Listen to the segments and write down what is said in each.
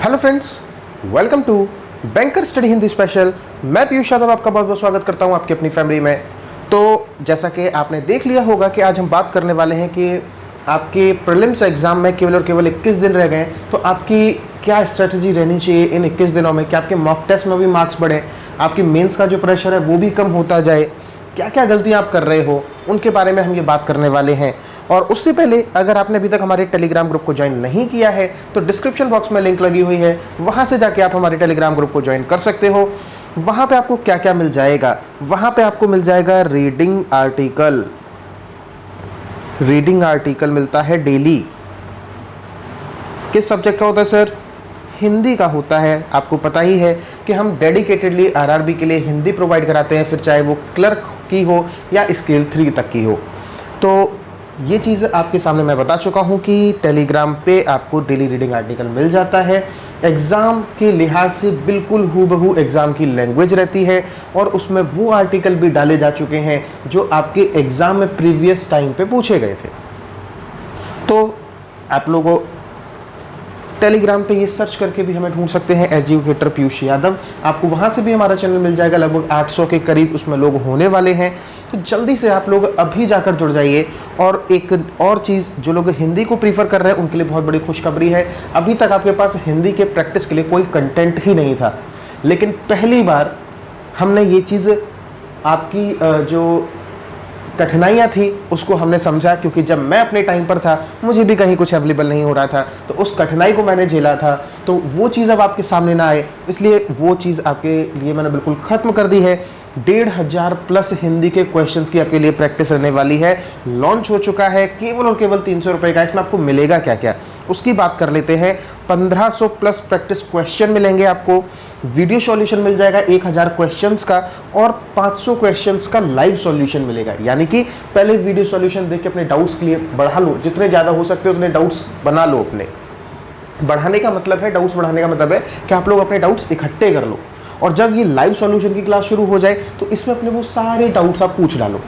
Hello friends, welcome to banker study Hindi special. मैं पीयूष यादव आपका बहुत बहुत स्वागत करता हूं आपकी अपनी फैमिली में। तो जैसा कि आपने देख लिया होगा कि आज हम बात करने वाले हैं कि आपके प्रीलिम्स एग्जाम में केवल और केवल 21 दिन रह गए, तो आपकी क्या स्ट्रेटजी रहनी चाहिए इन 21 दिनों में कि आपके मॉक टेस्ट में भी मार्क्स बढ़े, आपकी मेंस का जो प्रेशर है वो भी कम होता जाए, क्या क्या गलतियां आप कर रहे हो उनके बारे में हम ये बात करने वाले हैं। और उससे पहले अगर आपने अभी तक हमारे टेलीग्राम ग्रुप को ज्वाइन नहीं किया है तो डिस्क्रिप्शन बॉक्स में लिंक लगी हुई है, वहां से जाके आप हमारे टेलीग्राम ग्रुप को ज्वाइन कर सकते हो। वहां पे आपको क्या क्या मिल जाएगा, वहां पे आपको मिल जाएगा रीडिंग आर्टिकल मिलता है डेली। किस सब्जेक्ट का होता है सर? हिंदी का होता है। आपको पता ही है कि हम डेडिकेटेडली आरआरबी के लिए हिंदी प्रोवाइड कराते हैं, फिर चाहे वो क्लर्क की हो या स्केल 3 तक की हो। तो ये चीज़ आपके सामने मैं बता चुका हूँ कि टेलीग्राम पे आपको डेली रीडिंग आर्टिकल मिल जाता है। एग्ज़ाम के लिहाज से बिल्कुल हूबहू एग्ज़ाम की लैंग्वेज रहती है और उसमें वो आर्टिकल भी डाले जा चुके हैं जो आपके एग्ज़ाम में प्रीवियस टाइम पे पूछे गए थे। तो आप लोगों टेलीग्राम पे ये सर्च करके भी हमें ढूंढ सकते हैं, एजुकेटर पीयूष यादव। आपको वहाँ से भी हमारा चैनल मिल जाएगा, लगभग 800 के करीब उसमें लोग होने वाले हैं। तो जल्दी से आप लोग अभी जाकर जुड़ जाइए। और एक और चीज़, जो लोग हिंदी को प्रीफर कर रहे हैं उनके लिए बहुत बड़ी खुशखबरी है। अभी तक आपके पास हिंदी के प्रैक्टिस के लिए कोई कंटेंट ही नहीं था, लेकिन पहली बार हमने ये चीज़ आपकी जो कठिनाइयाँ थी उसको हमने समझा, क्योंकि जब मैं अपने टाइम पर था मुझे भी कहीं कुछ अवेलेबल नहीं हो रहा था, तो उस कठिनाई को मैंने झेला था। तो वो चीज़ अब आपके सामने ना आए, इसलिए वो चीज़ आपके लिए मैंने बिल्कुल ख़त्म कर दी है। 1500 प्लस हिंदी के क्वेश्चंस की आपके लिए प्रैक्टिस रहने वाली है। लॉन्च हो चुका है केवल और केवल 300 रुपये का। इसमें आपको मिलेगा क्या क्या उसकी बात कर लेते हैं। 1500 प्लस प्रैक्टिस क्वेश्चन मिलेंगे आपको, वीडियो सॉल्यूशन मिल जाएगा 1000 क्वेश्चंस का, और 500 क्वेश्चंस का लाइव सॉल्यूशन मिलेगा। यानी कि पहले वीडियो सॉल्यूशन देख के अपने डाउट्स क्लियर बढ़ा लो, जितने ज़्यादा हो सकते हो उतने डाउट्स बना लो। अपने बढ़ाने का मतलब है, डाउट्स बढ़ाने का मतलब है कि आप लोग अपने डाउट्स इकट्ठे कर लो, और जब ये लाइव सॉल्यूशन की क्लास शुरू हो जाए तो इसमें अपने वो सारे डाउट्स आप पूछ डालो।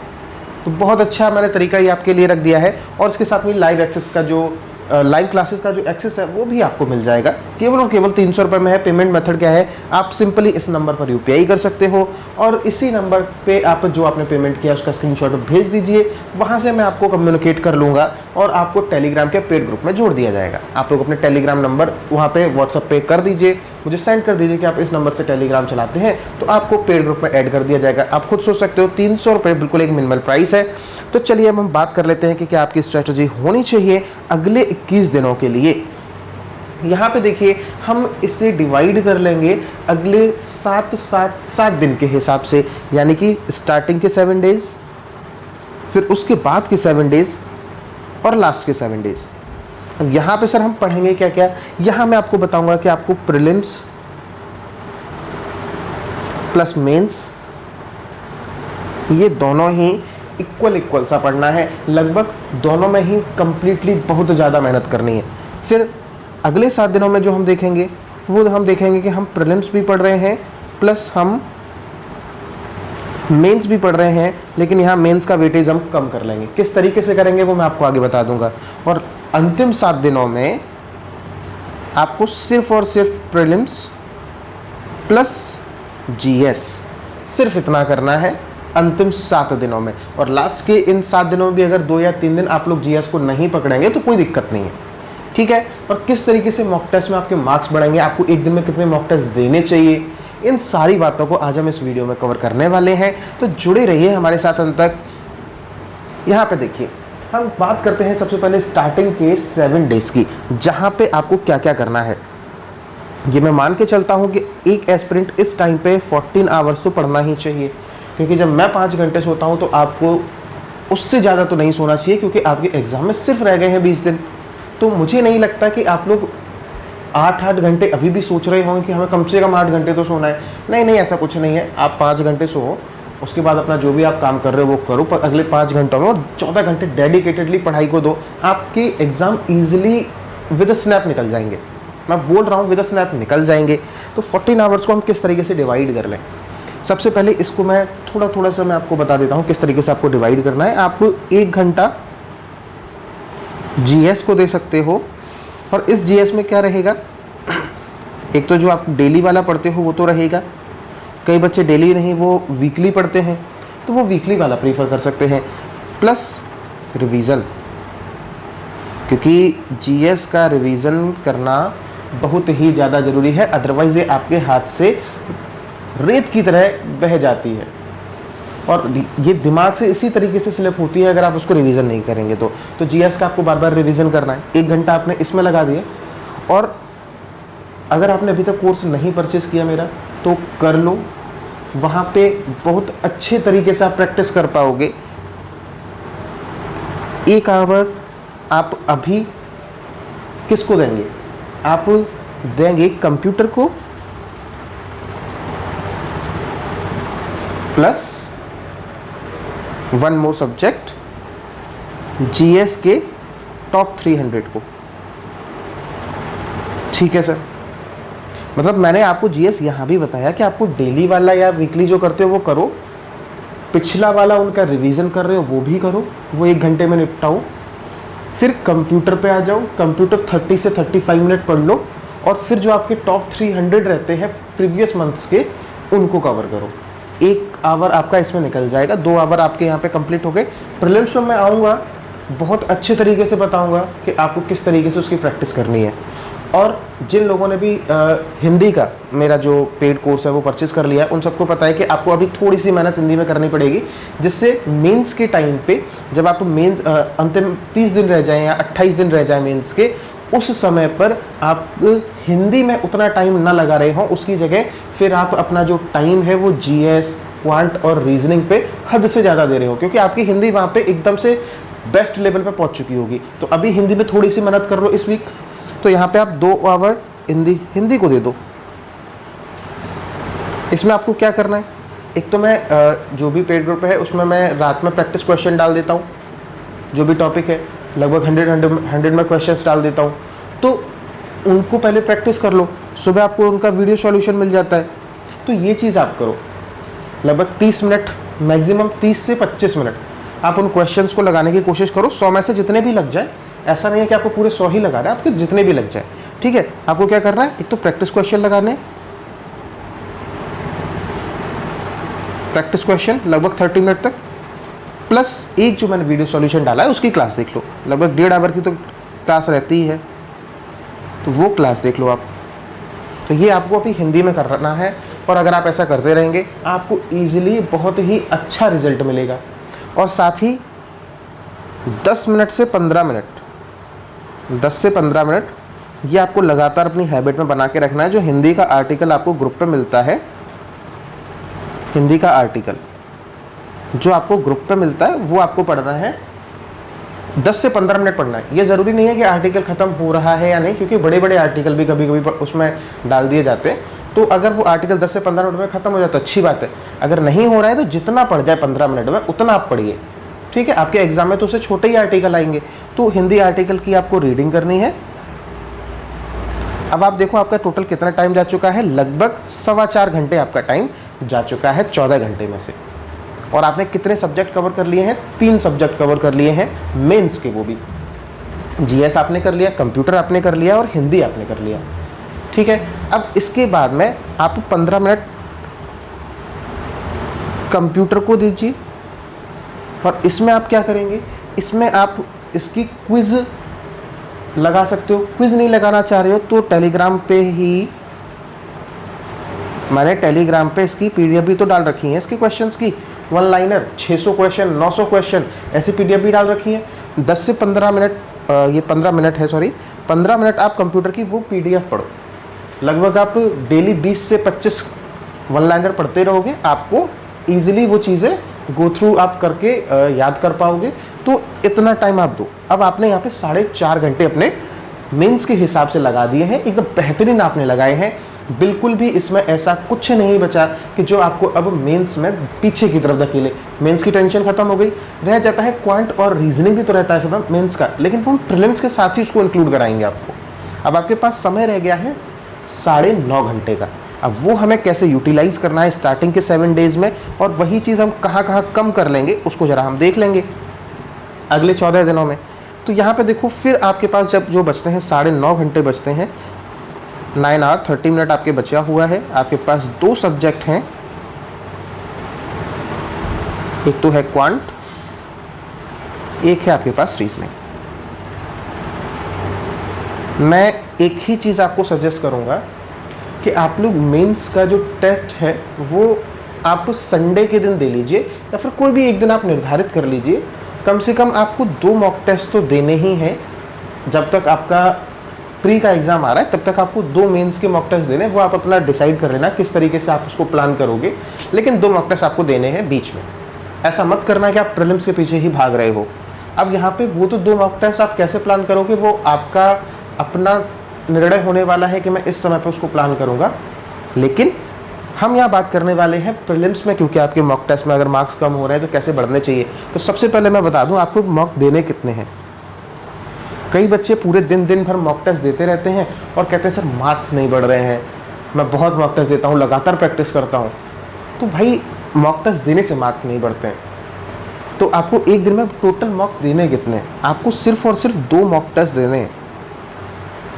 तो बहुत अच्छा मैंने तरीका ये आपके लिए रख दिया है। और इसके साथ में लाइव एक्सेस का जो लाइव क्लासेस का जो एक्सेस है वो भी आपको मिल जाएगा। केवल और केवल 300 रुपये में है। पेमेंट मेथड क्या है? आप सिंपली इस नंबर पर यूपीआई कर सकते हो, और इसी नंबर पे आप जो आपने पेमेंट किया उसका स्क्रीनशॉट भेज दीजिए। वहाँ से मैं आपको कम्युनिकेट कर लूँगा और आपको टेलीग्राम के पेड ग्रुप में जोड़ दिया जाएगा। आप लोग अपने टेलीग्राम नंबर वहाँ पे व्हाट्सअप पे कर दीजिए, मुझे सेंड कर दीजिए कि आप इस नंबर से टेलीग्राम चलाते हैं, तो आपको पेड ग्रुप में ऐड कर दिया जाएगा। आप खुद सोच सकते हो, 300 रुपये बिल्कुल एक मिनिमल प्राइस है। तो चलिए अब हम बात कर लेते हैं कि क्या आपकी स्ट्रेटजी होनी चाहिए अगले 21 दिनों के लिए। यहाँ पे देखिए, हम इसे डिवाइड कर लेंगे अगले 7 दिन के हिसाब से, यानी कि स्टार्टिंग के 7 डेज, फिर उसके बाद के 7 डेज और लास्ट के 7 डेज। अब यहाँ पे सर हम पढ़ेंगे क्या क्या? यहाँ मैं आपको बताऊंगा कि आपको प्रीलिम्स प्लस मेंस ये दोनों ही इक्वल सा पढ़ना है। लगभग दोनों में ही कंप्लीटली बहुत ज़्यादा मेहनत करनी है। फिर अगले 7 दिनों में जो हम देखेंगे वो हम देखेंगे कि हम प्रीलिम्स भी पढ़ रहे हैं प्लस हम मेंस भी पढ़ रहे हैं, लेकिन यहाँ मेंस का वेटेज हम कम कर लेंगे। किस तरीके से करेंगे वो मैं आपको आगे बता दूंगा। और अंतिम 7 दिनों में आपको सिर्फ और सिर्फ प्रीलिम्स प्लस जीएस, सिर्फ इतना करना है अंतिम 7 दिनों में। और लास्ट के इन 7 दिनों में भी अगर 2 या 3 दिन आप लोग जीएस को नहीं पकड़ेंगे तो कोई दिक्कत नहीं है, ठीक है। और किस तरीके से मॉक टेस्ट में आपके मार्क्स बढ़ेंगे, आपको एक दिन में कितने मॉक टेस्ट देने चाहिए, इन सारी बातों को आज हम इस वीडियो में कवर करने वाले हैं। तो जुड़े रहिए हमारे साथ अंत तक। यहाँ पे देखिए, हम बात करते हैं सबसे पहले स्टार्टिंग के 7 डेज की, जहाँ पे आपको क्या क्या करना है। ये मैं मान के चलता हूँ कि एक एस्पिरेंट इस टाइम पे 14 आवर्स तो पढ़ना ही चाहिए, क्योंकि जब मैं 5 घंटे सोता हूँ तो आपको उससे ज़्यादा तो नहीं सोना चाहिए, क्योंकि आपके एग्ज़ाम में सिर्फ रह गए हैं 20 दिन। तो मुझे नहीं लगता कि आप लोग 8 घंटे अभी भी सोच रहे होंगे कि हमें कम से कम 8 घंटे तो सोना है। नहीं, ऐसा कुछ नहीं है। आप 5 घंटे सो, उसके बाद अपना जो भी आप काम कर रहे हो वो करो, पर अगले 5 घंटों में और 14 घंटे डेडिकेटेडली पढ़ाई को दो। आपके एग्ज़ाम ईजिली विद स्नैप निकल जाएंगे। मैं बोल रहा हूँ विद स्नैप निकल जाएंगे। तो 14 आवर्स को हम किस तरीके से डिवाइड कर लें? सबसे पहले इसको मैं थोड़ा सा मैं आपको बता देता हूँ किस तरीके से आपको डिवाइड करना है। आपको 1 घंटा जीएस को दे सकते हो, और इस जीएस में क्या रहेगा, एक तो जो आप डेली वाला पढ़ते हो वो तो रहेगा, कई बच्चे डेली नहीं वो वीकली पढ़ते हैं, तो वो वीकली वाला प्रीफर कर सकते हैं, प्लस रिवीजन, क्योंकि जीएस का रिवीजन करना बहुत ही ज़्यादा ज़रूरी है, अदरवाइज़ ये आपके हाथ से रेत की तरह बह जाती है और ये दिमाग से इसी तरीके से स्लिप होती है अगर आप उसको रिवीजन नहीं करेंगे तो जीएस का आपको बार बार रिवीजन करना है। 1 घंटा आपने इसमें लगा दिया, और अगर आपने अभी तक कोर्स नहीं परचेस किया मेरा तो कर लो, वहाँ पे बहुत अच्छे तरीके से आप प्रैक्टिस कर पाओगे। 1 आवर आप अभी किसको देंगे? आप देंगे कंप्यूटर को प्लस 1 मोर सब्जेक्ट जीएस के टॉप 300 को। ठीक है सर, मतलब मैंने आपको जीएस यहाँ भी बताया कि आपको डेली वाला या वीकली जो करते हो वो करो, पिछला वाला उनका रिवीजन कर रहे हो वो भी करो, वो 1 घंटे में निपटाओ, फिर कंप्यूटर पे आ जाओ, कंप्यूटर 30 से 35 मिनट पढ़ लो, और फिर जो आपके टॉप 300 रहते हैं प्रीवियस मंथ्स के उनको कवर करो। 1 आवर आपका इसमें निकल जाएगा, 2 आवर आपके यहाँ पे कंप्लीट हो गए। प्रीलिम्स में मैं आऊँगा, बहुत अच्छे तरीके से बताऊँगा कि आपको किस तरीके से उसकी प्रैक्टिस करनी है। और जिन लोगों ने भी हिंदी का मेरा जो पेड कोर्स है वो परचेज़ कर लिया है, उन सबको पता है कि आपको अभी थोड़ी सी मेहनत हिंदी में करनी पड़ेगी, जिससे मेंस के टाइम पे जब आप मेंस अंतिम 30 दिन रह जाएं या 28 दिन रह जाएं मेंस के, उस समय पर आप हिंदी में उतना टाइम ना लगा रहे हों, उसकी जगह फिर आप अपना जो टाइम है वो जीएस, क्वांट और रीजनिंग पे हद से ज़्यादा दे रहे हो, क्योंकि आपकी हिंदी वहाँ पे एकदम से बेस्ट लेवल पे पहुँच चुकी होगी। तो अभी हिंदी में थोड़ी सी मेहनत कर लो इस वीक, तो यहाँ पे आप 2 आवर हिंदी को दे दो। इसमें आपको क्या करना है, एक तो मैं जो भी पेड ग्रुप है उसमें मैं रात में प्रैक्टिस क्वेश्चन डाल देता हूँ, जो भी टॉपिक है लगभग 100 में क्वेश्चंस डाल देता हूँ, तो उनको पहले प्रैक्टिस कर लो, सुबह आपको उनका वीडियो सॉल्यूशन मिल जाता है। तो ये चीज़ आप करो, लगभग 30 मिनट, मैक्सिमम 30 से 25 मिनट आप उन क्वेश्चंस को लगाने की कोशिश करो। 100 में से जितने भी लग जाए, ऐसा नहीं है कि आपको पूरे 100 ही लगाना है, आपके जितने भी लग जाए। ठीक है, आपको क्या करना है, एक तो प्रैक्टिस क्वेश्चन लगाने, प्रैक्टिस क्वेश्चन लगभग 30 मिनट तक, प्लस एक जो मैंने वीडियो सॉल्यूशन डाला है उसकी क्लास देख लो, लगभग 1.5 आवर की तो क्लास रहती ही है, तो वो क्लास देख लो आप। तो ये आपको अभी हिंदी में करना है, और अगर आप ऐसा करते रहेंगे आपको ईजिली बहुत ही अच्छा रिजल्ट मिलेगा। और साथ ही 10 मिनट से 15 मिनट, 10 से 15 मिनट ये आपको लगातार अपनी हैबिट में बना के रखना है। जो हिंदी का आर्टिकल आपको ग्रुप पे मिलता है, हिंदी का आर्टिकल जो आपको ग्रुप पे मिलता है वो आपको पढ़ना है, 10 से 15 मिनट पढ़ना है। ये ज़रूरी नहीं है कि आर्टिकल ख़त्म हो रहा है या नहीं, क्योंकि बड़े बड़े आर्टिकल भी कभी कभी उसमें डाल दिए जाते हैं। तो अगर वो आर्टिकल 10 से 15 मिनट में ख़त्म हो जाता है अच्छी बात है, अगर नहीं हो रहा है तो जितना पढ़ जाए 15 मिनट में उतना आप पढ़िए। ठीक है, आपके एग्जाम में तो उससे छोटे ही आर्टिकल आएंगे, तो हिंदी आर्टिकल की आपको रीडिंग करनी है। अब आप देखो आपका टोटल कितना टाइम जा चुका है, लगभग 4.25 घंटे आपका टाइम जा चुका है 14 घंटे में से। और आपने कितने सब्जेक्ट कवर कर लिए हैं? 3 सब्जेक्ट कवर कर लिए हैं मेंस के, वो भी जीएस आपने कर लिया, कंप्यूटर आपने कर लिया और हिंदी आपने कर लिया। ठीक है, अब इसके बाद में आप 15 मिनट कंप्यूटर को दीजिए, और इसमें आप क्या करेंगे, इसमें आप इसकी क्विज लगा सकते हो। क्विज नहीं लगाना चाह रहे हो तो टेलीग्राम पे ही मैंने टेलीग्राम पे इसकी पीडीएफ भी तो डाल रखी है, इसके क्वेश्चंस की 1 लाइनर 600 क्वेश्चन, 900 क्वेश्चन, ऐसी पीडीएफ भी डाल रखी है। 10 से 15 मिनट, ये 15 मिनट है, सॉरी 15 मिनट आप कंप्यूटर की वो पीडीएफ पढ़ो। लगभग आप डेली 20 से 25 1 लाइनर पढ़ते रहोगे, आपको ईजिली वो चीज़ें गो थ्रू आप करके याद कर पाओगे। तो इतना टाइम आप दो। अब आपने यहाँ पे 4.5 घंटे अपने मेंस के हिसाब से लगा दिए हैं, एकदम बेहतरीन आपने लगाए हैं। बिल्कुल भी इसमें ऐसा कुछ नहीं बचा कि जो आपको अब मेंस में पीछे की तरफ धकेले। मेंस की टेंशन खत्म हो गई, रह जाता है क्वांट और रीजनिंग भी तो रहता है सब मेंस का, लेकिन वो हम प्रीलिम्स के साथ ही उसको इंक्लूड कराएंगे आपको। अब आपके पास समय रह गया है 9.5 घंटे का। अब वो हमें कैसे यूटिलाइज करना है स्टार्टिंग के 7 डेज में, और वही चीज़ हम कहाँ कहाँ कम कर लेंगे उसको ज़रा हम देख लेंगे अगले 14 दिनों में। तो यहाँ पे देखो, फिर आपके पास जब जो बचते हैं 9.5 घंटे बचते हैं, 9 आवर 30 मिनट आपके बचा हुआ है। आपके पास 2 सब्जेक्ट हैं, एक तो है क्वांट, एक है आपके पास रीजनिंग। मैं एक ही चीज़ आपको सजेस्ट करूंगा कि आप लोग मेंस का जो टेस्ट है वो आप संडे के दिन दे लीजिए, या फिर कोई भी एक दिन आप निर्धारित कर लीजिए। कम से कम आपको 2 मॉक टेस्ट तो देने ही हैं। जब तक आपका प्री का एग्ज़ाम आ रहा है तब तक आपको 2 मेंस के मॉक टेस्ट देने हैं। वो आप अपना डिसाइड कर लेना किस तरीके से आप उसको प्लान करोगे, लेकिन 2 मॉक टेस्ट आपको देने हैं बीच में। ऐसा मत करना कि आप प्रीलिम्स के पीछे ही भाग रहे हो। अब यहाँ पे वो तो 2 मॉक टेस्ट आप कैसे प्लान करोगे वो आपका अपना निर्णय होने वाला है कि मैं इस समय पर उसको प्लान करूँगा। लेकिन हम यहाँ बात करने वाले हैं प्रीलिम्स में, क्योंकि आपके मॉक टेस्ट में अगर मार्क्स कम हो रहे हैं तो कैसे बढ़ने चाहिए। तो सबसे पहले मैं बता दूँ आपको मॉक देने कितने हैं। कई बच्चे पूरे दिन भर मॉक टेस्ट देते रहते हैं और कहते हैं सर मार्क्स नहीं बढ़ रहे हैं, मैं बहुत मॉक टेस्ट देता हूँ, लगातार प्रैक्टिस करता हूँ। तो भाई मॉक टेस्ट देने से मार्क्स नहीं बढ़ते हैं। तो आपको एक दिन में टोटल मॉक देने कितने हैं? आपको सिर्फ और सिर्फ 2 मॉक टेस्ट देने हैं।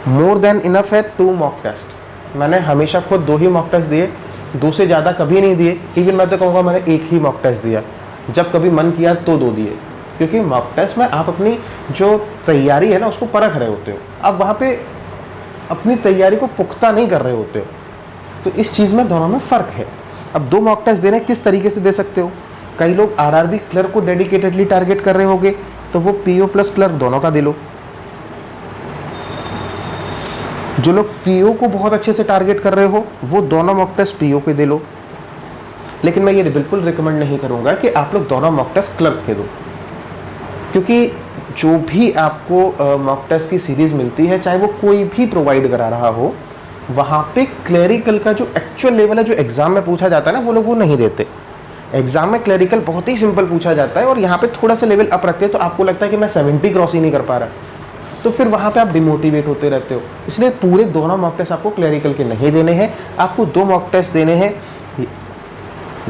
मोर देन इनफ है 2 मॉक टेस्ट। मैंने हमेशा खुद 2 ही मॉक टेस्ट दिए, 2 से ज़्यादा कभी नहीं दिए। इवन मैं तो कहूँगा मैंने 1 ही मॉक टेस्ट दिया, जब कभी मन किया तो 2 दिए। क्योंकि मॉक टेस्ट में आप अपनी जो तैयारी है ना उसको परख रहे होते हो, आप वहाँ पे अपनी तैयारी को पुख्ता नहीं कर रहे होते हो। तो इस चीज़ में दोनों में फ़र्क है। अब 2 मॉक टेस्ट देने किस तरीके से दे सकते हो? कई लोग आरआरबी क्लर्क को डेडिकेटेडली टारगेट कर रहे होंगे, तो वो पीओ प्लस क्लर्क दोनों का दे लो। जो लोग पीओ को बहुत अच्छे से टारगेट कर रहे हो वो दोनों मॉक टेस्ट पीओ के दे लो। लेकिन मैं ये बिल्कुल रिकमेंड नहीं करूँगा कि आप लोग दोनों मॉक टेस्ट क्लर्क के दो, क्योंकि जो भी आपको मॉक टेस्ट की सीरीज़ मिलती है, चाहे वो कोई भी प्रोवाइड करा रहा हो, वहाँ पे क्लरिकल का जो एक्चुअल लेवल है, जो एग्ज़ाम में पूछा जाता है ना, वो लोग वो नहीं देते। एग्ज़ाम में क्लरिकल बहुत ही सिंपल पूछा जाता है और यहाँ पे थोड़ा सा लेवल अप रखते हैं, तो आपको लगता है कि मैं 70 क्रॉस ही नहीं कर पा रहा, तो फिर वहाँ पे आप डिमोटिवेट होते रहते हो। इसलिए पूरे दोनों मॉक टेस्ट आपको क्लरिकल के नहीं देने हैं। आपको 2 मॉक टेस्ट देने हैं,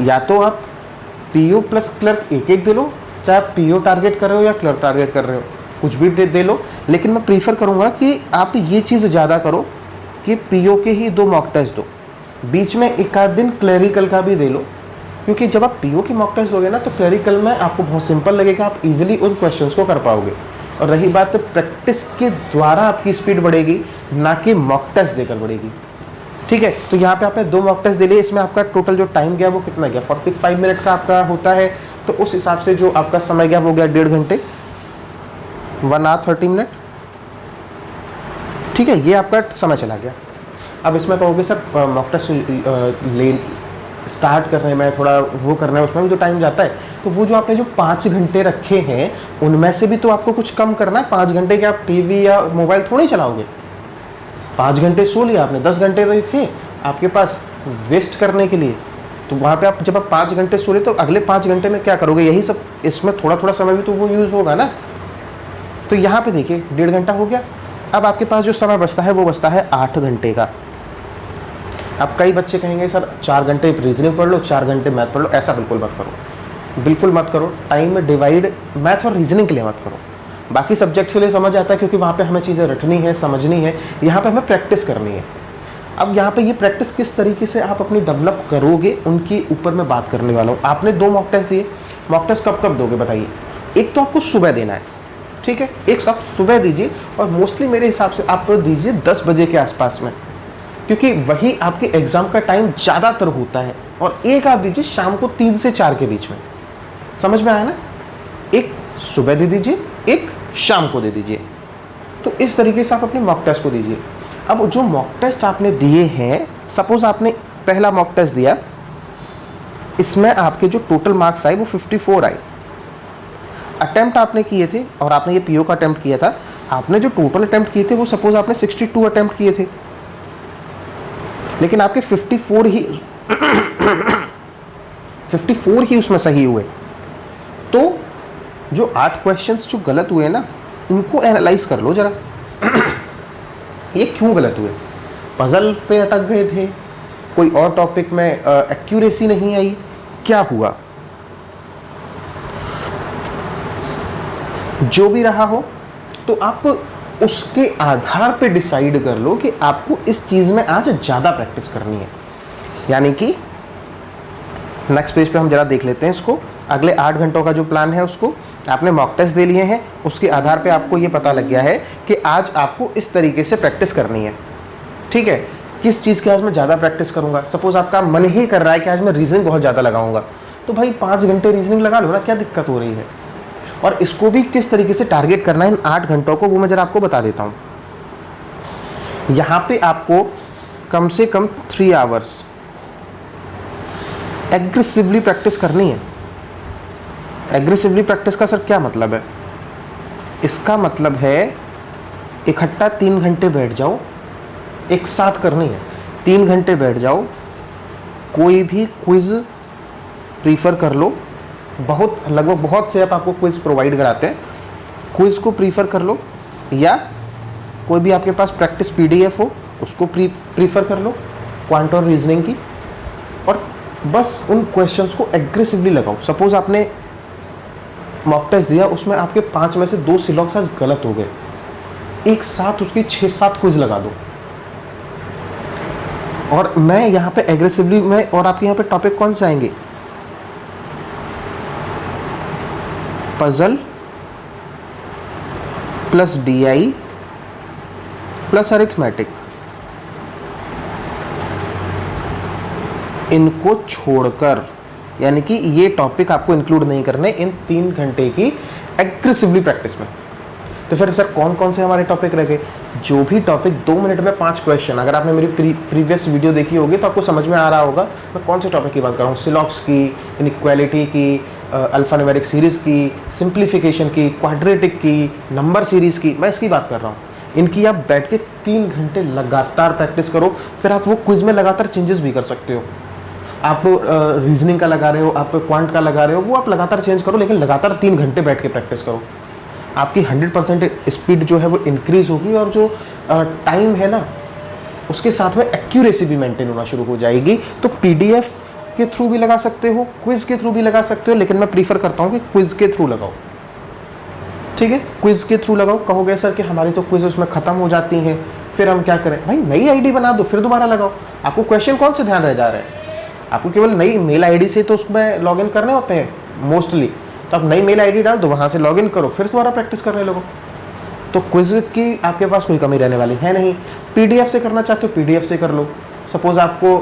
या तो आप पीओ प्लस क्लर्क एक दे लो, चाहे आप पीओ टारगेट कर रहे हो या क्लर्क टारगेट कर रहे हो, कुछ भी दे लो। लेकिन मैं प्रीफर करूँगा कि आप ये चीज़ ज़्यादा करो कि पीओ के ही 2 मॉक टेस्ट दो, बीच में एक आध दिन क्लरिकल का भी दे लो। क्योंकि जब आप पीओ की मॉक टेस्ट दोगे ना तो क्लरिकल में आपको बहुत सिंपल लगेगा, आप इजीली उन क्वेश्चंस को कर पाओगे। और रही बात प्रैक्टिस के द्वारा आपकी स्पीड बढ़ेगी, ना कि मॉक टेस्ट देकर बढ़ेगी। ठीक है, तो यहाँ पे आपने 2 मॉक टेस्ट दे लिए। इसमें आपका टोटल जो टाइम गया वो कितना गया? 45 मिनट का आपका होता है, तो उस हिसाब से जो आपका समय गया वो गया 1.5 घंटे, 1 आवर 30 मिनट। ठीक है, ये आपका समय चला गया। अब इसमें कहोगे सर मॉक टेस्ट ले स्टार्ट करने में थोड़ा वो करना है, उसमें भी तो टाइम जाता है। तो वो जो आपने जो 5 घंटे रखे हैं उनमें से भी तो आपको कुछ कम करना है। 5 घंटे के आप टीवी या मोबाइल थोड़ी चलाओगे। 5 घंटे सो लिया आपने, 10 घंटे तो थे आपके पास वेस्ट करने के लिए। तो वहाँ पे आप जब आप 5 घंटे सो रहे तो अगले 5 घंटे में क्या करोगे? यही सब, इसमें थोड़ा थोड़ा समय भी तो वो यूज़ होगा ना। तो यहाँ पे देखिए 1.5 घंटा हो गया। अब आपके पास जो समय बचता है वो बचता है 8 घंटे का। अब कई बच्चे कहेंगे सर 4 घंटे रीजनिंग पढ़ लो, 4 घंटे मैथ पढ़ लो। ऐसा बिल्कुल मत करो, बिल्कुल मत करो। टाइम में डिवाइड मैथ और रीजनिंग के लिए मत करो। बाकी सब्जेक्ट्स के लिए समझ आता है, क्योंकि वहाँ पे हमें चीज़ें रटनी है, समझनी है। यहाँ पे हमें प्रैक्टिस करनी है। अब यहाँ पे ये प्रैक्टिस किस तरीके से आप अपनी डेवलप करोगे उनके ऊपर मैं बात करने वाला हूँ। आपने 2 मॉक टेस्ट दिए, मॉक टेस्ट कब कब दोगे बताइए? एक तो आपको सुबह देना है, ठीक है, एक आप सुबह दीजिए, और मोस्टली मेरे हिसाब से आप दीजिए 10 बजे के आसपास में, क्योंकि वही आपके एग्ज़ाम का टाइम ज़्यादातर होता है। और एक आप दीजिए शाम को 3 से 4 के बीच में। समझ में आया ना? एक सुबह दे दीजिए, एक शाम को दे दीजिए। तो इस तरीके से आप अपने मॉक टेस्ट को दीजिए। अब जो मॉक टेस्ट आपने दिए हैं, सपोज आपने पहला मॉक टेस्ट दिया, इसमें आपके जो टोटल मार्क्स आए वो 54 आए। अटेम्प्ट आपने किए थे, और आपने ये पीओ का अटेम्प्ट किया था, आपने जो टोटल अटेम्प्ट किए थे वो सपोज आपने 62 अटेम्प्ट किए थे, लेकिन आपके 54 ही उसमें सही हुए। तो जो 8 क्वेश्चंस जो गलत हुए ना, उनको एनालाइज कर लो जरा। ये क्यों गलत हुए? पजल पे अटक गए थे, कोई और टॉपिक में एक्यूरेसी नहीं आई, क्या हुआ? जो भी रहा हो, तो आप उसके आधार पे डिसाइड कर लो कि आपको इस चीज़ में आज ज़्यादा प्रैक्टिस करनी है। यानी कि नेक्स्ट पेज पे हम जरा देख लेते हैं इसको। अगले 8 घंटों का जो प्लान है उसको आपने मॉक टेस्ट दे लिए हैं, उसके आधार पे आपको ये पता लग गया है कि आज आपको इस तरीके से प्रैक्टिस करनी है। ठीक है, किस चीज़ की आज मैं ज़्यादा प्रैक्टिस करूँगा। सपोज आपका मन ही कर रहा है कि आज मैं रीजनिंग बहुत ज़्यादा लगाऊंगा, तो भाई 5 घंटे रीजनिंग लगा लो ना, क्या दिक्कत हो रही है। और इसको भी किस तरीके से टारगेट करना है इन 8 घंटों को, वो मैं जरा आपको बता देता हूँ। यहाँ पे आपको कम से कम 3 आवर्स एग्रेसिवली प्रैक्टिस करनी है। एग्रेसिवली प्रैक्टिस का सर क्या मतलब है? इसका मतलब है इकट्ठा 3 घंटे बैठ जाओ, एक साथ करनी है। 3 घंटे बैठ जाओ, कोई भी क्विज प्रीफर कर लो। लगभग बहुत से आपको क्विज प्रोवाइड कराते हैं, क्विज को प्रीफर कर लो, या कोई भी आपके पास प्रैक्टिस पीडीएफ हो उसको प्रीफर कर लो, क्वांट और रीजनिंग की। और बस उन क्वेश्चंस को एग्रेसिवली लगाओ। सपोज आपने मॉक टेस्ट दिया, उसमें आपके 5 में से 2 सिलॉक्स आज गलत हो गए, एक साथ उसकी 6-7 क्विज लगा दो। और मैं यहाँ पे एग्रेसिवली और आपके यहाँ पे टॉपिक कौन से आएंगे? Puzzle plus DI plus arithmetic, इनको छोड़कर, यानी कि ये टॉपिक आपको इंक्लूड नहीं करने इन 3 घंटे की एग्रेसिवली प्रैक्टिस में। तो फिर सर कौन कौन से हमारे टॉपिक रह गए? जो भी टॉपिक 2 मिनट में 5 क्वेश्चन, अगर आपने मेरी प्रीवियस वीडियो देखी होगी तो आपको समझ में आ रहा होगा मैं कौन से टॉपिक की बात कर रहा हूँ। सिलॉक्स की, इनइक्वालिटी की, अल्फा न्यूमेरिक सीरीज़ की, सिंप्लीफिकेशन की, क्वाड्रेटिक की, नंबर सीरीज़ की, मैं इसकी बात कर रहा हूँ। इनकी आप बैठ के 3 घंटे लगातार प्रैक्टिस करो। फिर आप वो क्विज में लगातार चेंजेस भी कर सकते हो। आप रीजनिंग का लगा रहे हो, आप क्वांट का लगा रहे हो, वो आप लगातार चेंज करो, लेकिन लगातार 3 घंटे बैठ के प्रैक्टिस करो। आपकी 100% स्पीड जो है वो इंक्रीज होगी, और जो टाइम है ना उसके साथ में एक्यूरेसी भी मेंटेन होना शुरू हो जाएगी। तो पीडीएफ के थ्रू भी लगा सकते हो, क्विज के थ्रू भी लगा सकते हो, लेकिन मैं प्रीफर करता हूँ कि क्विज के थ्रू लगाओ। ठीक है, क्विज के थ्रू लगाओ। कहोगे सर कि हमारी तो क्विज उसमें ख़त्म हो जाती हैं, फिर हम क्या करें? भाई नई आईडी बना दो, फिर दोबारा लगाओ। आपको क्वेश्चन कौन से ध्यान रह जा रहे हैं? आपको केवल नई मेल आईडी से तो उसमें लॉगिन करने होते हैं मोस्टली, तो आप नई मेल आईडी डाल दो, वहाँ से लॉगिन करो, फिर दोबारा प्रैक्टिस करने लगो। तो क्विज की आपके पास कोई कमी रहने वाली है नहीं। पीडीएफ से करना चाहते हो पीडीएफ से कर लो। सपोज आपको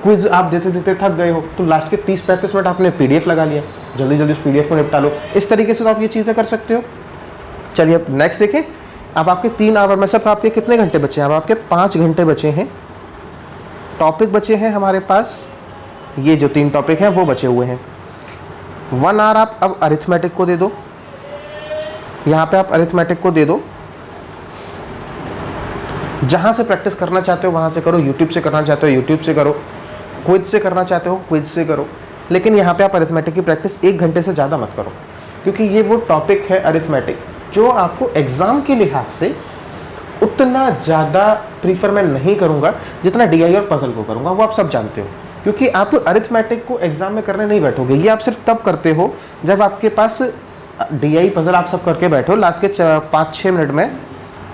क्विज आप देते देते थक गए हो, तो लास्ट के 30-35 मिनट आपने पीडीएफ लगा लिया, जल्दी जल्दी उस पीडीएफ को निपटा लो। इस तरीके से तो आप ये चीज़ें कर सकते हो। चलिए अब नेक्स्ट देखें। अब आपके 3 आवर में सब आपके कितने घंटे बचे हैं? अब आपके 5 घंटे बचे हैं। टॉपिक बचे हैं हमारे पास, ये जो 3 टॉपिक हैं वो बचे हुए हैं। 1 आवर आप अब अरिथमेटिक को दे दो। यहाँ पे आप अरिथमेटिक को दे दो। जहाँ से प्रैक्टिस करना चाहते हो वहाँ से करो, यूट्यूब से करना चाहते हो यूट्यूब से करो, क्विज से करना चाहते हो क्विज से करो, लेकिन यहाँ पे आप अरिथमेटिक की प्रैक्टिस 1 घंटे से ज़्यादा मत करो, क्योंकि ये वो टॉपिक है अरिथमेटिक जो आपको एग्ज़ाम के लिहाज से उतना ज़्यादा प्रीफर मैं नहीं करूँगा जितना डीआई और पजल को करूँगा। वो आप सब जानते हो, क्योंकि आप अरिथमेटिक को एग्ज़ाम में करने नहीं बैठोगे। ये आप सिर्फ तब करते हो जब आपके पास डीआई पजल आप सब करके बैठो, लास्ट के 5-6 मिनट में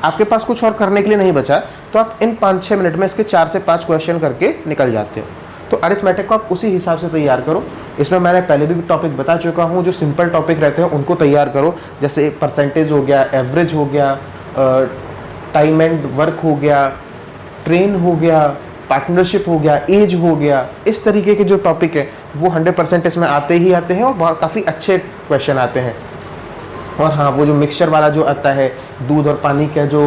आपके पास कुछ और करने के लिए नहीं बचा, तो आप इन 5-6 मिनट में इसके 4 से 5 क्वेश्चन करके निकल जाते हो। तो अरिथमेटिक को आप उसी हिसाब से तैयार करो। इसमें मैंने पहले भी टॉपिक बता चुका हूँ, जो सिंपल टॉपिक रहते हैं उनको तैयार करो, जैसे परसेंटेज हो गया, एवरेज हो गया, टाइम एंड वर्क हो गया, ट्रेन हो गया, पार्टनरशिप हो गया, एज हो गया। इस तरीके के जो टॉपिक है वो 100% इसमें आते ही आते हैं, और काफ़ी अच्छे क्वेश्चन आते हैं। और हाँ, वो जो मिक्सचर वाला जो आता है, दूध और पानी का जो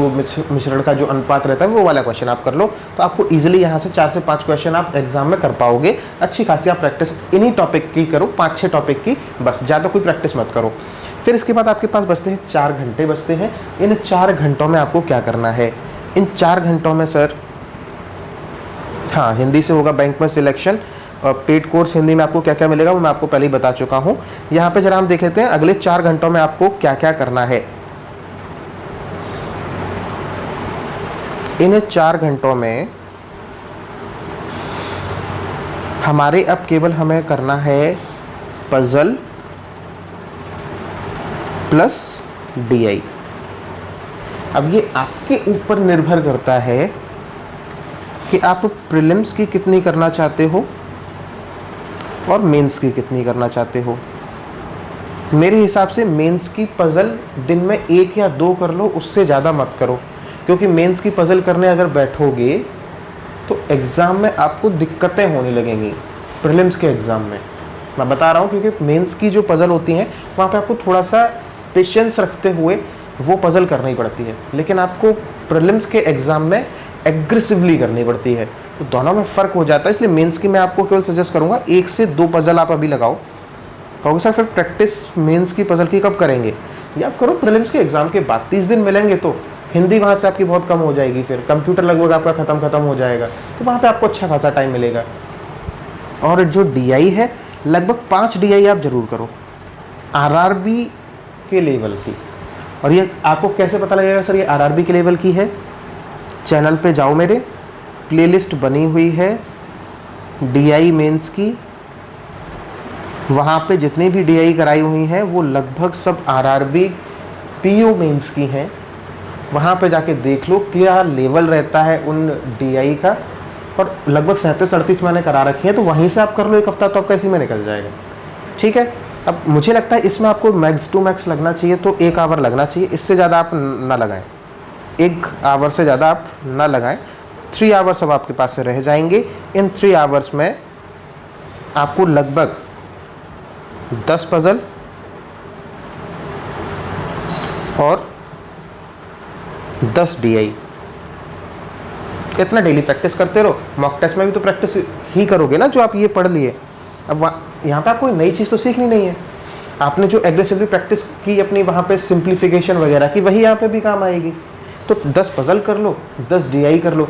मिश्रण का जो अनुपात रहता है, वो वाला क्वेश्चन आप कर लो, तो आपको इजीली यहाँ से 4 से 5 क्वेश्चन आप एग्जाम में कर पाओगे। अच्छी खासी आप प्रैक्टिस इन्हीं टॉपिक की करो, 5-6 टॉपिक की, बस ज़्यादा कोई प्रैक्टिस मत करो। फिर इसके बाद आपके पास बचते हैं 4 घंटे बचते हैं। इन 4 घंटों में आपको क्या करना है? इन 4 घंटों में सर, हाँ, हिंदी से होगा बैंक में सिलेक्शन। पेड कोर्स हिंदी में आपको क्या क्या मिलेगा वो मैं आपको पहले ही बता चुका हूँ। यहाँ पे जरा हम देख लेते हैं अगले 4 घंटों में आपको क्या क्या करना है। इन 4 घंटों में हमारे अब केवल हमें करना है पजल प्लस डीआई। अब ये आपके ऊपर निर्भर करता है कि आप प्रीलिम्स की कितनी करना चाहते हो और मेंस की कितनी करना चाहते हो। मेरे हिसाब से मेंस की पज़ल दिन में 1 या 2 कर लो, उससे ज़्यादा मत करो, क्योंकि मेंस की पज़ल करने अगर बैठोगे तो एग्ज़ाम में आपको दिक्कतें होने लगेंगी। प्रीलिम्स के एग्ज़ाम में मैं बता रहा हूँ, क्योंकि मेंस की जो पज़ल होती हैं वहाँ पे आपको थोड़ा सा पेशेंस रखते हुए वो पज़ल करनी पड़ती है, लेकिन आपको प्रीलिम्स के एग्ज़ाम में एग्रेसिवली करनी पड़ती है, तो दोनों में फ़र्क हो जाता है। इसलिए मेंस की मैं आपको केवल सजेस्ट करूँगा 1 से 2 पज़ल आप अभी लगाओ। कहोगे सर फिर प्रैक्टिस मेंस की पज़ल की कब करेंगे? या आप करो प्रीलिम्स के एग्ज़ाम के बाद, 30 दिन मिलेंगे तो हिंदी वहाँ से आपकी बहुत कम हो जाएगी, फिर कंप्यूटर लगभग आपका ख़त्म हो जाएगा, तो वहाँ पे आपको अच्छा खासा टाइम मिलेगा। और जो DI है लगभग 5 DI आप ज़रूर करो RRB के लेवल की। और ये आपको कैसे पता लगेगा सर ये RRB के लेवल की है? चैनल पे जाओ, मेरे प्लेलिस्ट बनी हुई है DI मेंस की, वहाँ पे जितनी भी DI कराई हुई हैं वो लगभग सब RRB PO मेंस की हैं। वहाँ पे जाके देख लो क्या लेवल रहता है उन DI का, और लगभग 37-38 मैंने करा रखी है, तो वहीं से आप कर लो 1 हफ्ता, तो आपका इसी में निकल जाएगा। ठीक है, अब मुझे लगता है इसमें आपको मैक्स टू मैक्स लगना चाहिए तो 1 आवर लगना चाहिए, इससे ज़्यादा आप ना लगाएं, 1 आवर से ज़्यादा आप ना लगाएं। 3 आवर्स अब आपके पास से रह जाएंगे। इन 3 आवर्स में आपको लगभग 10 पज़ल और 10 DI, इतना डेली प्रैक्टिस करते रहो। मॉक टेस्ट में भी तो प्रैक्टिस ही करोगे ना जो आप ये पढ़ लिए। अब यहाँ पे आप कोई नई चीज़ तो सीखनी नहीं है, आपने जो एग्रेसिवली प्रैक्टिस की अपनी वहाँ पे सिंप्लीफिकेशन वगैरह की, वही यहाँ पे भी काम आएगी। तो 10 पज़ल कर लो, 10 DI कर लो,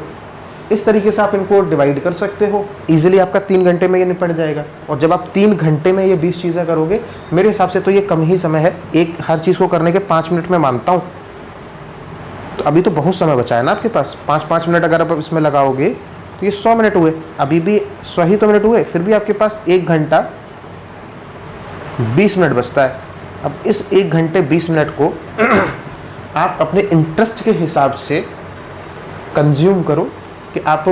इस तरीके से आप इनको डिवाइड कर सकते हो। ईजिली आपका 3 घंटे में ये निपट जाएगा। और जब आप 3 घंटे में ये 20 चीज़ें करोगे, मेरे हिसाब से तो ये कम ही समय है। एक हर चीज़ को करने के 5 मिनट में मानता हूँ, तो अभी तो बहुत समय बचा है ना आपके पास। 5-5 मिनट अगर आप इसमें लगाओगे तो ये 100 मिनट हुए, अभी भी 100 ही तो मिनट हुए, फिर भी आपके पास 1 घंटा 20 मिनट बचता है। अब इस 1 घंटे 20 मिनट को आप अपने इंटरेस्ट के हिसाब से कंज्यूम करो कि आप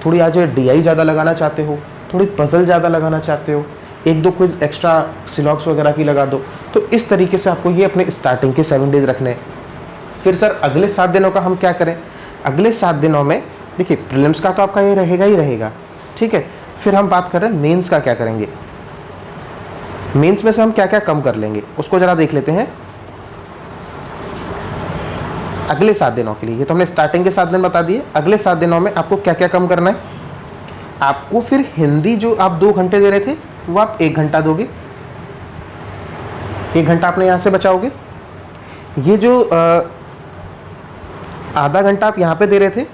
थोड़ी आज DI ज़्यादा लगाना चाहते हो, थोड़ी पज़ल ज़्यादा लगाना चाहते हो, 1-2 क्विज़ एक्स्ट्रा सिलॉक्स वगैरह की लगा दो। तो इस तरीके से आपको ये अपने स्टार्टिंग के 7 डेज़ रखने हैं। फिर सर अगले 7 दिनों का हम क्या करें? अगले 7 दिनों में देखिए प्रीलिम्स का तो आपका ये रहेगा ही रहेगा, ठीक है। फिर हम बात कर रहे हैं मेंस का क्या करेंगे। मेंस में से हम क्या क्या कम कर लेंगे उसको ज़रा देख लेते हैं अगले 7 दिनों के लिए। ये तो हमने स्टार्टिंग के 7 दिन बता दिए, अगले 7 दिनों में आपको क्या क्या कम करना है। आपको फिर हिंदी जो आप 2 घंटे दे रहे थे वो आप 1 घंटा दोगे, 1 घंटा आपने यहाँ से बचाओगे। ये जो आधा घंटा आप यहाँ पे दे रहे थे,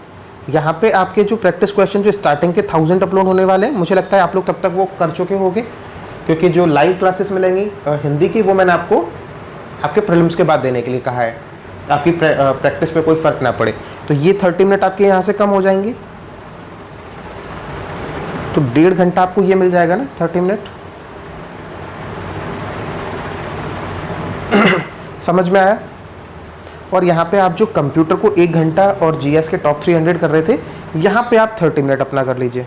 यहाँ पे आपके जो प्रैक्टिस क्वेश्चन जो स्टार्टिंग के 1000 अपलोड होने वाले हैं, मुझे लगता है आप लोग तब तक वो कर चुके होंगे, क्योंकि जो लाइव क्लासेस मिलेंगी हिंदी की वो मैंने आपको आपके प्रीलिम्स के बाद देने के लिए कहा है, आपकी प्रैक्टिस पे कोई फ़र्क ना पड़े। तो ये 30 मिनट आपके यहाँ से कम हो जाएंगे, तो 1.5 घंटा आपको ये मिल जाएगा ना, 30 मिनट। समझ में आया? और यहाँ पे आप जो कंप्यूटर को 1 घंटा और GS के टॉप 300 कर रहे थे, यहाँ पे आप 30 मिनट अपना कर लीजिए,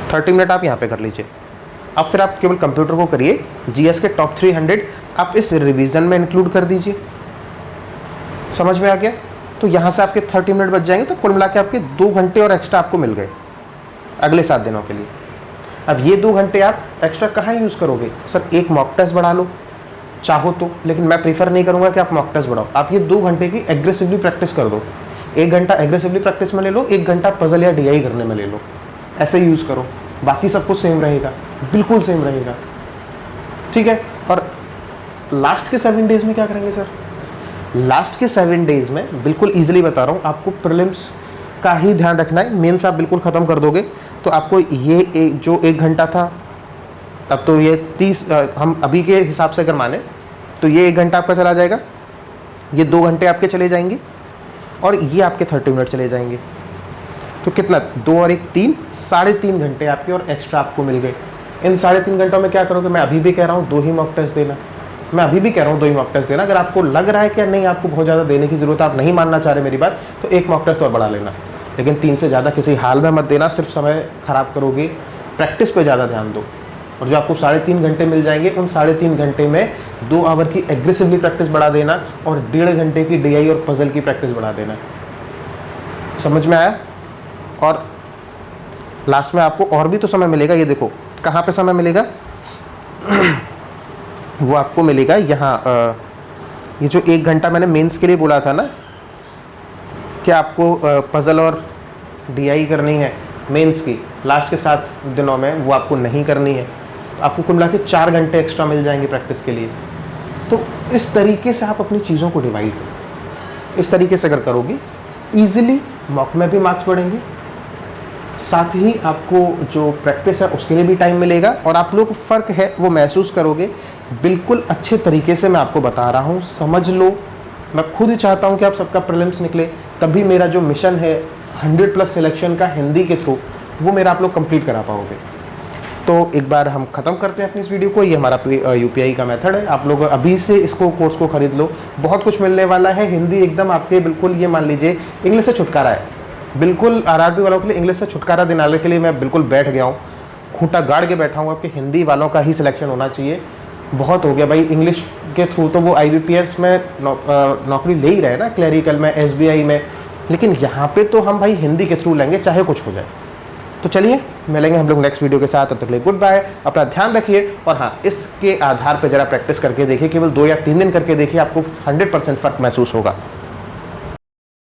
30 मिनट आप यहाँ पे कर लीजिए। अब फिर आप केवल कंप्यूटर को करिए, GS के टॉप 300 आप इस रिवीजन में इंक्लूड कर दीजिए। समझ में आ गया? तो यहाँ से आपके 30 मिनट बच जाएंगे, तो कुल मिला के आपके 2 घंटे और एक्स्ट्रा आपको मिल गए अगले 7 दिनों के लिए। अब ये 2 घंटे आप एक्स्ट्रा कहाँ यूज़ करोगे? सर एक मॉक टेस्ट बढ़ा लो चाहो तो, लेकिन मैं प्रीफर नहीं करूँगा कि आप मॉक टेस्ट बढ़ाओ। आप ये 2 घंटे की एग्रेसिवली प्रैक्टिस कर दो, 1 घंटा एग्रेसिवली प्रैक्टिस में ले लो, 1 घंटा पजल या DI करने में ले लो, ऐसे यूज़ करो। बाकी सब कुछ सेम रहेगा, बिल्कुल सेम रहेगा, ठीक है। और लास्ट के 7 डेज़ में क्या करेंगे सर? लास्ट के 7 डेज़ में बिल्कुल ईजिली बता रहा हूँ, आपको प्रीलिम्स का ही ध्यान रखना है। मेंस आप बिल्कुल ख़त्म कर दोगे तो आपको ये जो 1 घंटा था, तब तो ये 30 हम अभी के हिसाब से अगर माने तो ये 1 घंटा आपका चला जाएगा, ये 2 घंटे आपके चले जाएंगे, और ये आपके 30 मिनट चले जाएंगे। तो कितना? 2 और 1 3, 3.5 घंटे आपके और एक्स्ट्रा आपको मिल गए। इन 3.5 घंटों में क्या करोगे? मैं अभी भी कह रहा हूँ 2 ही मॉक टेस्ट देना, मैं अभी भी कह रहा हूँ 2 ही मॉक टेस्ट देना। अगर आपको लग रहा है कि नहीं आपको बहुत ज़्यादा देने की ज़रूरत है, आप नहीं मानना चाह रहे मेरी बात, तो 1 मॉक टेस्ट और बढ़ा लेना, लेकिन 3 से ज़्यादा किसी हाल में मत देना, सिर्फ समय ख़राब करोगे। प्रैक्टिस पे ज़्यादा ध्यान दो, और जो आपको 3.5 घंटे मिल जाएंगे उन 3.5 घंटे में 2 आवर की एग्रेसिवली प्रैक्टिस बढ़ा देना और 1.5 घंटे की DI और पजल की प्रैक्टिस बढ़ा देना। समझ में आया? और लास्ट में आपको और भी तो समय मिलेगा, ये देखो कहाँ पे समय मिलेगा वो आपको मिलेगा यहाँ, ये जो 1 घंटा मैंने मेंस के लिए बोला था ना कि आपको पजल और DI करनी है मेंस की लास्ट के 7 दिनों में, वो आपको नहीं करनी है। आपको कुल मिला के 4 घंटे एक्स्ट्रा मिल जाएंगे प्रैक्टिस के लिए। तो इस तरीके से आप अपनी चीज़ों को डिवाइड करो। इस तरीके से अगर करोगे ईजिली मॉक में भी मार्क्स बढ़ेंगे, साथ ही आपको जो प्रैक्टिस है उसके लिए भी टाइम मिलेगा, और आप लोग को फ़र्क है वो महसूस करोगे। बिल्कुल अच्छे तरीके से मैं आपको बता रहा हूँ, समझ लो। मैं खुद ही चाहता हूँ कि आप सबका प्रीलिम्स निकले, तभी मेरा जो मिशन है 100+ सिलेक्शन का हिंदी के थ्रू, वो मेरा आप लोग कंप्लीट करा पाओगे। तो एक बार हम ख़त्म करते हैं अपनी इस वीडियो को। ये हमारा UPI का मेथड है, आप लोग अभी से इसको कोर्स को ख़रीद लो, बहुत कुछ मिलने वाला है। हिंदी एकदम आपके बिल्कुल, ये मान लीजिए इंग्लिश से छुटकारा है, बिल्कुल RRB वालों के लिए इंग्लिश से छुटकारा दिलाने के लिए मैं बिल्कुल बैठ गया हूँ, खूंटा गाड़ के बैठा हूँ। आपके हिंदी वालों का ही सिलेक्शन होना चाहिए। बहुत हो गया भाई, इंग्लिश के थ्रू तो वो IBPS में नौकरी ले ही रहे ना, क्लरिकल में, SBI में, लेकिन यहाँ पे तो हम भाई हिंदी के थ्रू लेंगे चाहे कुछ हो जाए। तो चलिए मिलेंगे हम लोग नेक्स्ट वीडियो के साथ, तब तक के लिए गुड बाय, अपना ध्यान रखिए। और हाँ, इसके आधार पर ज़रा प्रैक्टिस करके देखिए, केवल 2 या 3 दिन करके देखिए, आपको 100% फ़र्क महसूस होगा।